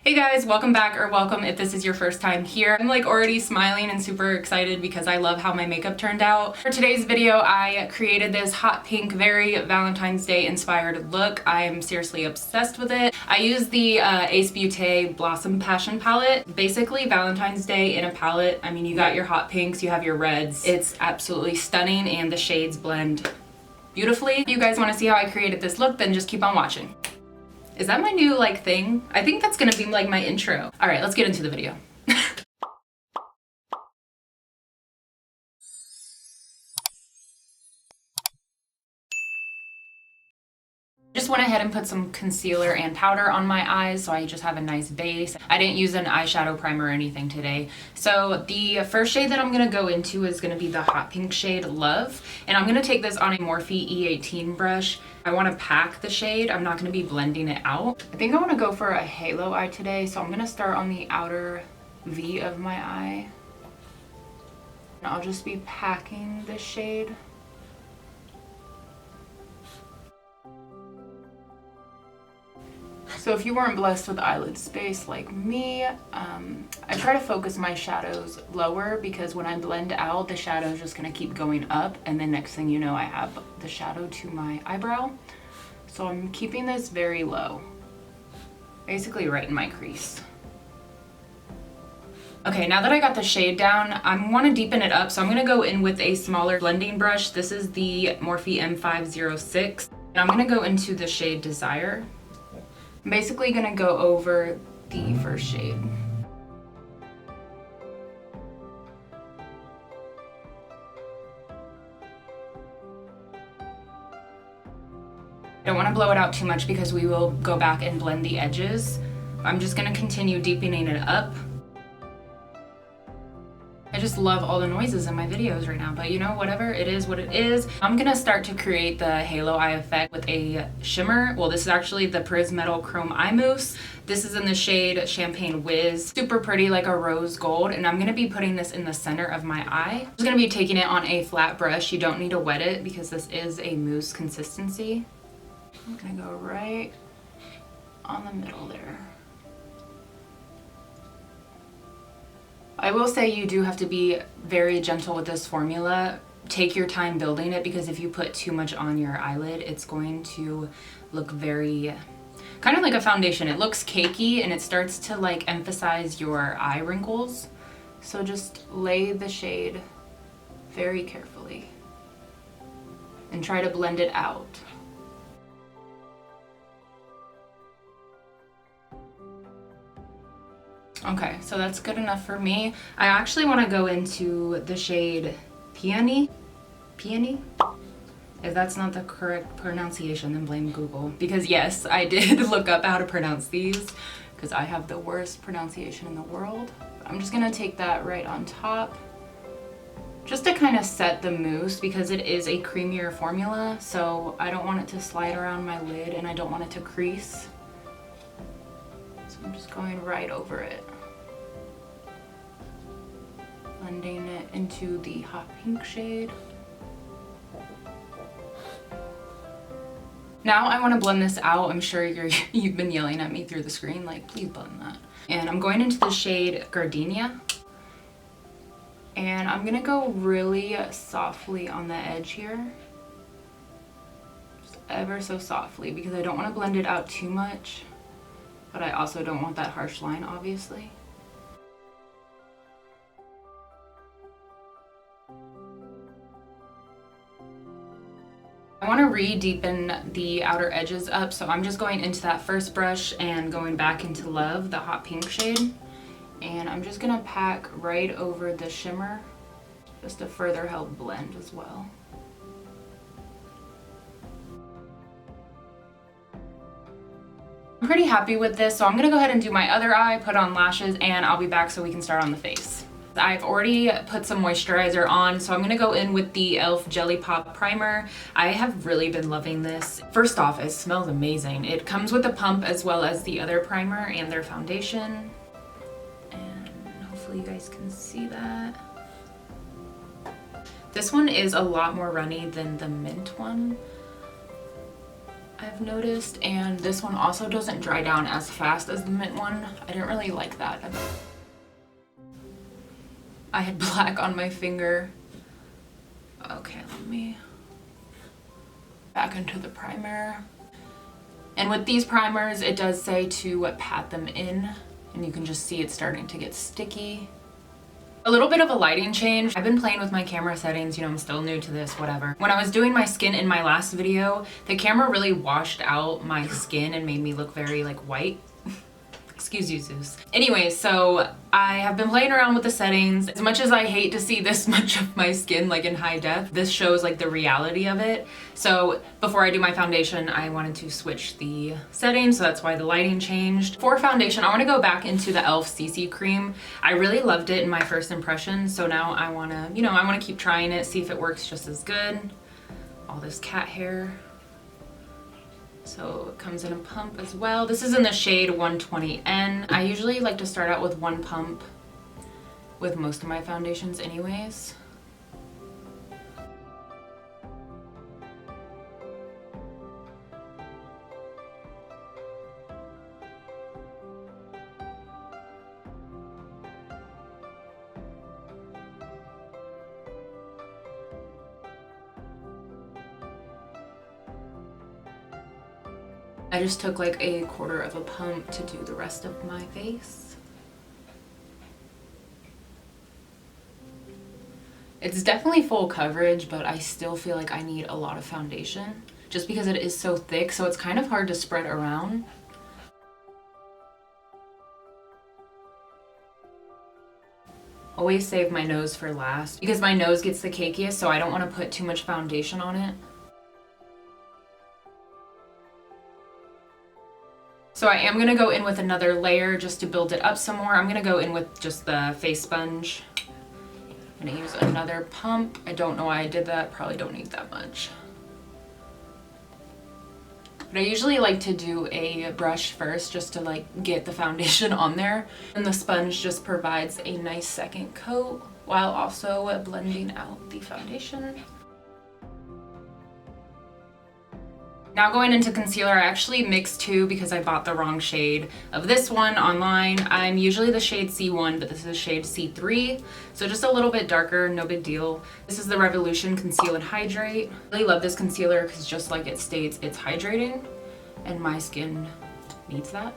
Hey guys, welcome back, or welcome if this is your first time here. I'm like already smiling and super excited because I love how my makeup turned out. For today's video, I created this hot pink, very Valentine's Day inspired look. I am seriously obsessed with it. I used the Ace Beaute Blossom Passion palette. Basically Valentine's Day in a palette. I mean, you got your hot pinks, you have your reds. It's absolutely stunning and the shades blend beautifully. If you guys want to see how I created this look, then just keep on watching. Is that my new like thing? I think that's gonna be like my intro. All right, let's get into the video. Just went ahead and put some concealer and powder on my eyes so I just have a nice base. I didn't use an eyeshadow primer or anything today. So the first shade that I'm gonna go into is gonna be the hot pink shade Love. And I'm gonna take this on a Morphe E18 brush. I wanna pack the shade. I'm not gonna be blending it out. I think I wanna go for a halo eye today. So I'm gonna start on the outer V of my eye. And I'll just be packing this shade. So if you weren't blessed with eyelid space like me, I try to focus my shadows lower because when I blend out, the shadow is just gonna keep going up, and then next thing you know, I have the shadow to my eyebrow. So I'm keeping this very low, basically right in my crease. Okay, now that I got the shade down, I want to deepen it up, so I'm gonna go in with a smaller blending brush. This is the Morphe M506, and I'm gonna go into the shade Desire. I'm basically gonna go over the first shade. I don't want to blow it out too much because we will go back and blend the edges. I'm just gonna continue deepening it up. I just love all the noises in my videos right now, but you know, whatever, it is what it is. I'm gonna start to create the halo eye effect with a shimmer. Well, this is actually the Pris-Metal Chrome Eye Mousse. This is in the shade Champagne Whiz. Super pretty, like a rose gold, and I'm gonna be putting this in the center of my eye. I'm just gonna be taking it on a flat brush. You don't need to wet it because this is a mousse consistency. I'm gonna go right on the middle there. I will say you do have to be very gentle with this formula. Take your time building it because if you put too much on your eyelid, it's going to look very, kind of like a foundation. It looks cakey and it starts to like emphasize your eye wrinkles. So just lay the shade very carefully and try to blend it out. Okay, so that's good enough for me. I actually want to go into the shade Peony. Peony? If that's not the correct pronunciation, then blame Google. Because yes, I did look up how to pronounce these because I have the worst pronunciation in the world. I'm just gonna take that right on top just to kind of set the mousse because it is a creamier formula, so I don't want it to slide around my lid and I don't want it to crease. I'm just going right over it, blending it into the hot pink shade. Now I want to blend this out. I'm sure you've been yelling at me through the screen, like, please blend that. And I'm going into the shade Gardenia. And I'm gonna go really softly on the edge here. Just ever so softly because I don't want to blend it out too much. But I also don't want that harsh line, obviously. I want to re-deepen the outer edges up, so I'm just going into that first brush and going back into Love, the hot pink shade. And I'm just gonna pack right over the shimmer, just to further help blend as well. I'm pretty happy with this, so I'm gonna go ahead and do my other eye, put on lashes, and I'll be back so we can start on the face. I've already put some moisturizer on, so I'm gonna go in with the E.L.F Jelly Pop Primer. I have really been loving this. First off, it smells amazing. It comes with a pump as well as the other primer and their foundation. And hopefully you guys can see that. This one is a lot more runny than the mint one. I've noticed, and this one also doesn't dry down as fast as the mint one. I didn't really like that. I had black on my finger. Okay, let me back into the primer. And with these primers, it does say to pat them in, and you can just see it's starting to get sticky. A little bit of a lighting change. I've been playing with my camera settings, you know, I'm still new to this, whatever. When I was doing my skin in my last video, the camera really washed out my skin and made me look very like white. Excuse you, Zeus. Anyway, so I have been playing around with the settings. As much as I hate to see this much of my skin like in high def, this shows like the reality of it. So before I do my foundation, I wanted to switch the settings, so that's why the lighting changed. For foundation, I want to go back into the E.L.F CC Cream. I really loved it in my first impression, so now I want to, you know, I want to keep trying it, see if it works just as good. All this cat hair. So it comes in a pump as well. This is in the shade 120N. I usually like to start out with one pump with most of my foundations anyways. I just took like a quarter of a pump to do the rest of my face. It's definitely full coverage, but I still feel like I need a lot of foundation just because it is so thick, so it's kind of hard to spread around. Always save my nose for last because my nose gets the cakiest, so I don't want to put too much foundation on it. So I am gonna go in with another layer just to build it up some more. I'm gonna go in with just the face sponge. I'm gonna use another pump. I don't know why I did that, probably don't need that much. But I usually like to do a brush first just to like get the foundation on there. And the sponge just provides a nice second coat while also blending out the foundation. Now going into concealer, I actually mixed two because I bought the wrong shade of this one online. I'm usually the shade C1, but this is shade C3. So just a little bit darker, no big deal. This is the Revolution Conceal and Hydrate. I really love this concealer because just like it states, it's hydrating. And my skin needs that.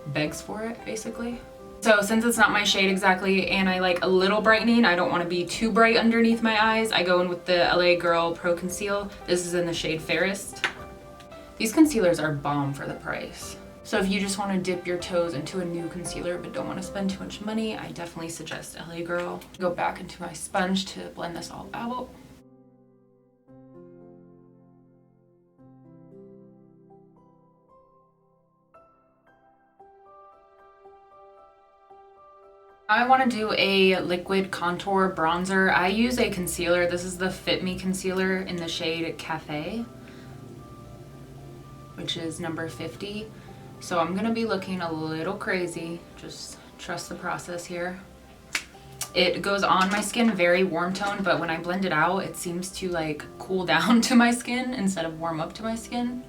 Begs for it, basically. So since it's not my shade exactly and I like a little brightening, I don't want to be too bright underneath my eyes, I go in with the LA Girl Pro Conceal. This is in the shade Fairest. These concealers are bomb for the price. So if you just want to dip your toes into a new concealer but don't want to spend too much money, I definitely suggest LA Girl. Go back into my sponge to blend this all out. I want to do a liquid contour bronzer. I use a concealer. This is the Fit Me concealer in the shade Cafe, which is number 50. So I'm gonna be looking a little crazy. Just trust the process here. It goes on my skin very warm tone, but when I blend it out, it seems to like cool down to my skin instead of warm up to my skin.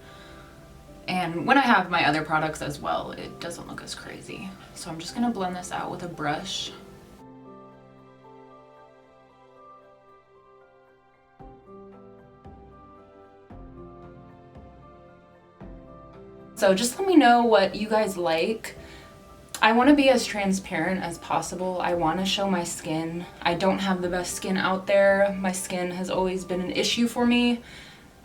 And when I have my other products as well, it doesn't look as crazy. So I'm just gonna blend this out with a brush. So just let me know what you guys like. I want to be as transparent as possible. I want to show my skin. I don't have the best skin out there. My skin has always been an issue for me,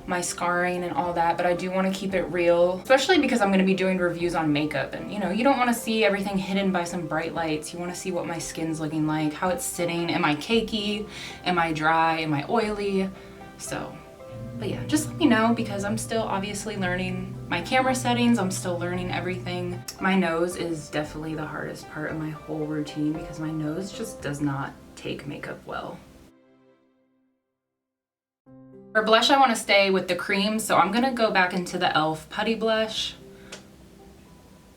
my scarring and all that, but I do want to keep it real, especially because I'm going to be doing reviews on makeup, and you know, you don't want to see everything hidden by some bright lights. You want to see what my skin's looking like, how it's sitting. Am I cakey? Am I dry? Am I oily? So, but yeah, just let me know because I'm still obviously learning my camera settings. I'm still learning everything. My nose is definitely the hardest part of my whole routine because my nose just does not take makeup well. For blush, I want to stay with the cream, so I'm gonna go back into the E.L.F Putty blush.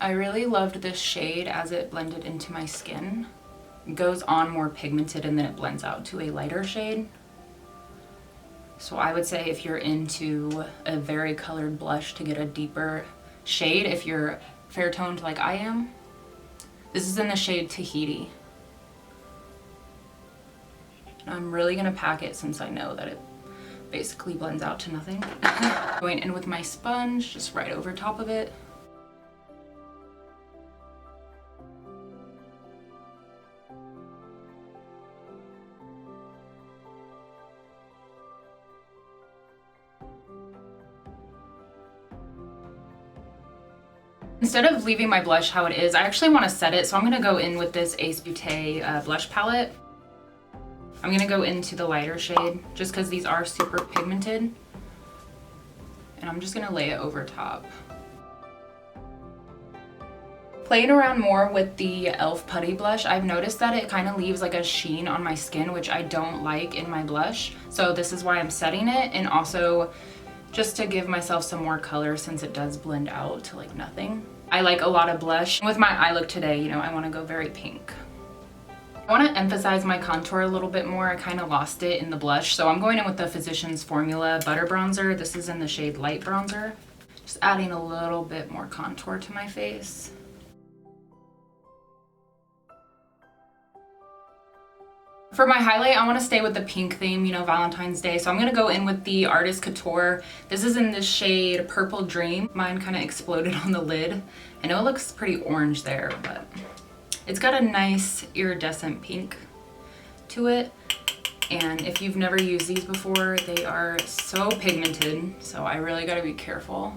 I really loved this shade as it blended into my skin. It goes on more pigmented and then it blends out to a lighter shade. So I would say if you're into a very colored blush to get a deeper shade, if you're fair toned like I am, this is in the shade Tahiti. And I'm really gonna pack it since I know that it basically blends out to nothing. Going in with my sponge, just right over top of it. Instead of leaving my blush how it is, I actually want to set it, so I'm going to go in with this Ace Beaute blush palette. I'm going to go into the lighter shade, just because these are super pigmented. And I'm just going to lay it over top. Playing around more with the E.L.F Putty blush, I've noticed that it kind of leaves like a sheen on my skin, which I don't like in my blush. So this is why I'm setting it, and also just to give myself some more color since it does blend out to like nothing. I like a lot of blush. With my eye look today, you know, I want to go very pink. I want to emphasize my contour a little bit more. I kind of lost it in the blush, so I'm going in with the Physicians Formula Butter Bronzer. This is in the shade Light Bronzer. Just adding a little bit more contour to my face. For my highlight, I want to stay with the pink theme, you know, Valentine's Day. So I'm going to go in with the Artist Couture. This is in the shade Purple Dream. Mine kind of exploded on the lid. I know it looks pretty orange there, but it's got a nice iridescent pink to it. And if you've never used these before, they are so pigmented. So I really got to be careful.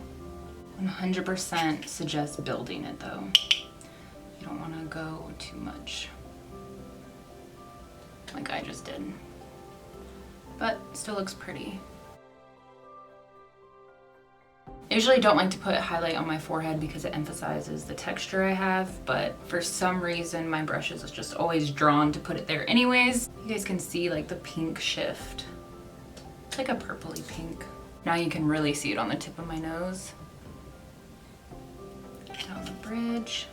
100% suggest building it though. You don't want to go too much like I just did, but still looks pretty. I usually don't like to put highlight on my forehead because it emphasizes the texture I have, but for some reason my brushes is just always drawn to put it there anyways. You guys can see like the pink shift. It's like a purpley pink. Now you can really see it on the tip of my nose. Down the bridge.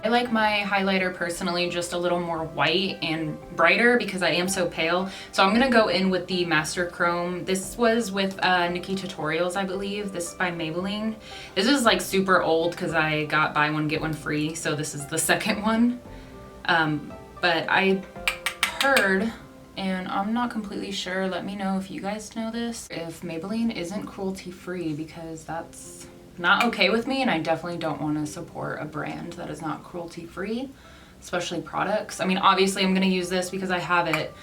I like my highlighter personally just a little more white and brighter because I am so pale. So I'm gonna go in with the Master Chrome. This was with Nikki Tutorials, I believe. This is by Maybelline. This is like super old because I got buy one get one free, so this is the second one. But I heard, and I'm not completely sure, let me know if you guys know this, if Maybelline isn't cruelty free, because that's not okay with me, and I definitely don't want to support a brand that is not cruelty free, especially products. I mean, obviously I'm going to use this because I have it.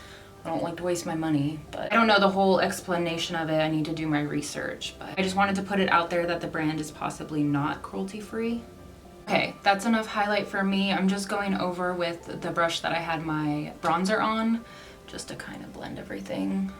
I don't like to waste my money, but I don't know the whole explanation of it. I need to do my research, but I just wanted to put it out there that the brand is possibly not cruelty free. Okay, that's enough highlight for me. I'm just going over with the brush that I had my bronzer on, just to kind of blend everything.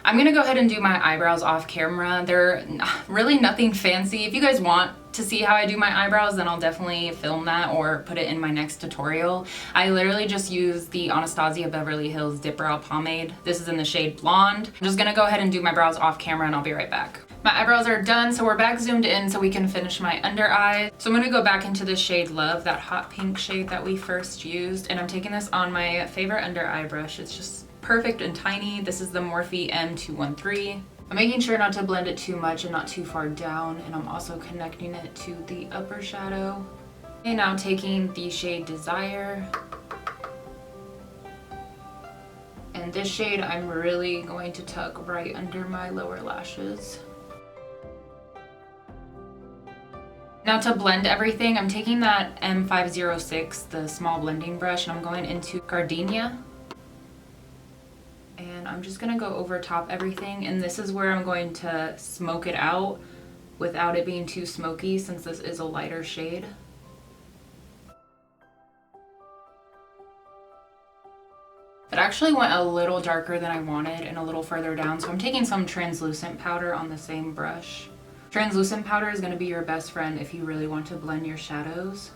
I'm gonna go ahead and do my eyebrows off camera. They're really nothing fancy. If you guys want to see how I do my eyebrows, then I'll definitely film that or put it in my next tutorial. I literally just use the Anastasia Beverly Hills Dip Brow Pomade. This is in the shade Blonde. I'm just gonna go ahead and do my brows off camera and I'll be right back. My eyebrows are done, so we're back zoomed in so we can finish my under eye. So I'm gonna go back into the shade Love, that hot pink shade that we first used, and I'm taking this on my favorite under eye brush. It's just perfect and tiny. This is the Morphe M213. I'm making sure not to blend it too much and not too far down, and I'm also connecting it to the upper shadow. And now taking the shade Desire. And this shade I'm really going to tuck right under my lower lashes. Now to blend everything, I'm taking that M506, the small blending brush, and I'm going into Gardenia. And I'm just gonna go over top everything, and this is where I'm going to smoke it out without it being too smoky since this is a lighter shade. It actually went a little darker than I wanted and a little further down, so I'm taking some translucent powder on the same brush. Translucent powder is gonna be your best friend if you really want to blend your shadows.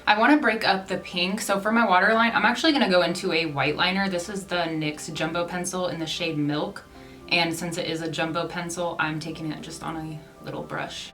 I want to break up the pink, so for my waterline, I'm actually going to go into a white liner. This is the NYX Jumbo Pencil in the shade Milk, and since it is a jumbo pencil, I'm taking it just on a little brush.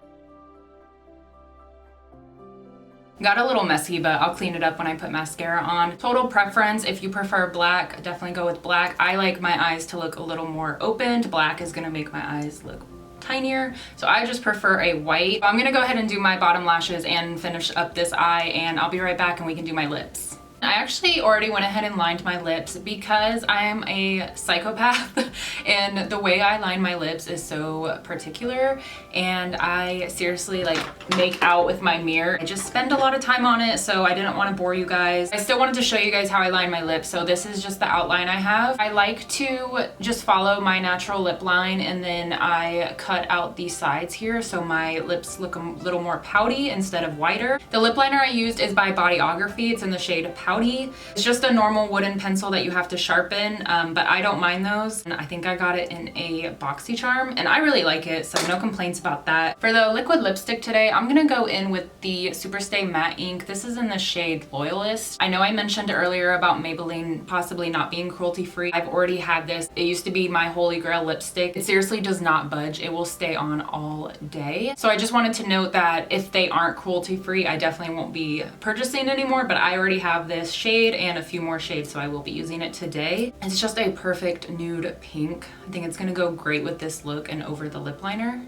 Got a little messy, but I'll clean it up when I put mascara on. Total preference, if you prefer black, definitely go with black. I like my eyes to look a little more opened. Black is gonna make my eyes look tinier, so I just prefer a white. I'm gonna go ahead and do my bottom lashes and finish up this eye, and I'll be right back and we can do my lips. I actually already went ahead and lined my lips because I am a psychopath and the way I line my lips is so particular, and I seriously like make out with my mirror. I just spend a lot of time on it, so I didn't want to bore you guys. I still wanted to show you guys how I line my lips, so this is just the outline I have. I like to just follow my natural lip line, and then I cut out these sides here so my lips look a little more pouty instead of whiter. The lip liner I used is by Bodyography. It's in the shade Pouty. It's just a normal wooden pencil that you have to sharpen, but I don't mind those. And I think I got it in a BoxyCharm, and I really like it, so no complaints about that. For the liquid lipstick today, I'm gonna go in with the Superstay Matte Ink. This is in the shade Loyalist. I know I mentioned earlier about Maybelline possibly not being cruelty-free. I've already had this. It used to be my holy grail lipstick. It seriously does not budge. It will stay on all day. So I just wanted to note that if they aren't cruelty-free, I definitely won't be purchasing anymore, but I already have this shade and a few more shades, so I will be using it today. It's just a perfect nude pink. I think it's gonna go great with this look and over the lip liner.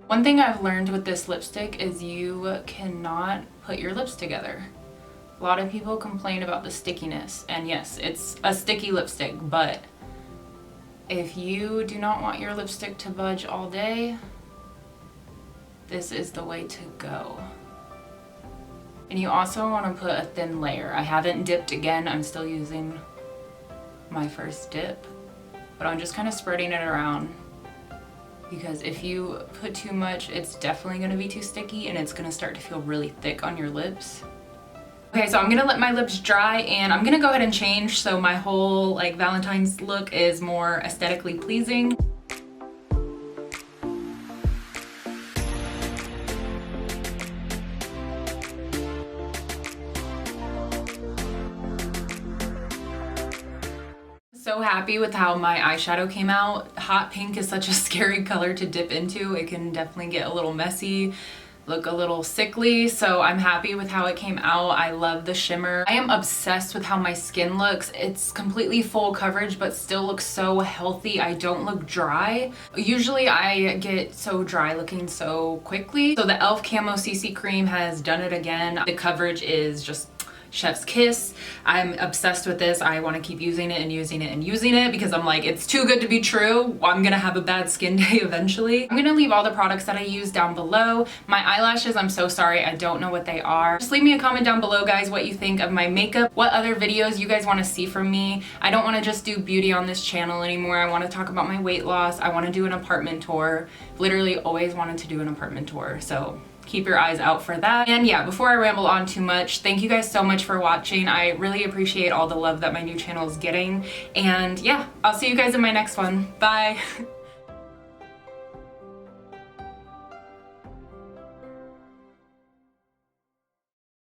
One thing I've learned with this lipstick is you cannot put your lips together. A lot of people complain about the stickiness, and yes, it's a sticky lipstick, but if you do not want your lipstick to budge all day, this is the way to go. And you also want to put a thin layer. I haven't dipped again. I'm still using my first dip, but I'm just kind of spreading it around, because if you put too much, it's definitely going to be too sticky and it's going to start to feel really thick on your lips. Okay, so I'm gonna let my lips dry and I'm gonna go ahead and change so my whole like Valentine's look is more aesthetically pleasing. So happy with how my eyeshadow came out. Hot pink is such a scary color to dip into. It can definitely get a little messy, look a little sickly, so I'm happy with how it came out. I love the shimmer. I am obsessed with how my skin looks. It's completely full coverage but still looks so healthy. I don't look dry. Usually I get so dry looking so quickly. So the E.L.F Camo CC Cream has done it again. The coverage is just chef's kiss. I'm obsessed with this. I want to keep using it and using it and using it because I'm like, it's too good to be true. I'm gonna have a bad skin day eventually. I'm gonna leave all the products that I use down below. My eyelashes, I'm so sorry, I don't know what they are. Just leave me a comment down below, guys, what you think of my makeup, what other videos you guys want to see from me. I don't want to just do beauty on this channel anymore. I want to talk about my weight loss. I want to do an apartment tour. Literally always wanted to do an apartment tour, so keep your eyes out for that. And yeah, before I ramble on too much, thank you guys so much for watching. I really appreciate all the love that my new channel is getting. And yeah, I'll see you guys in my next one. Bye.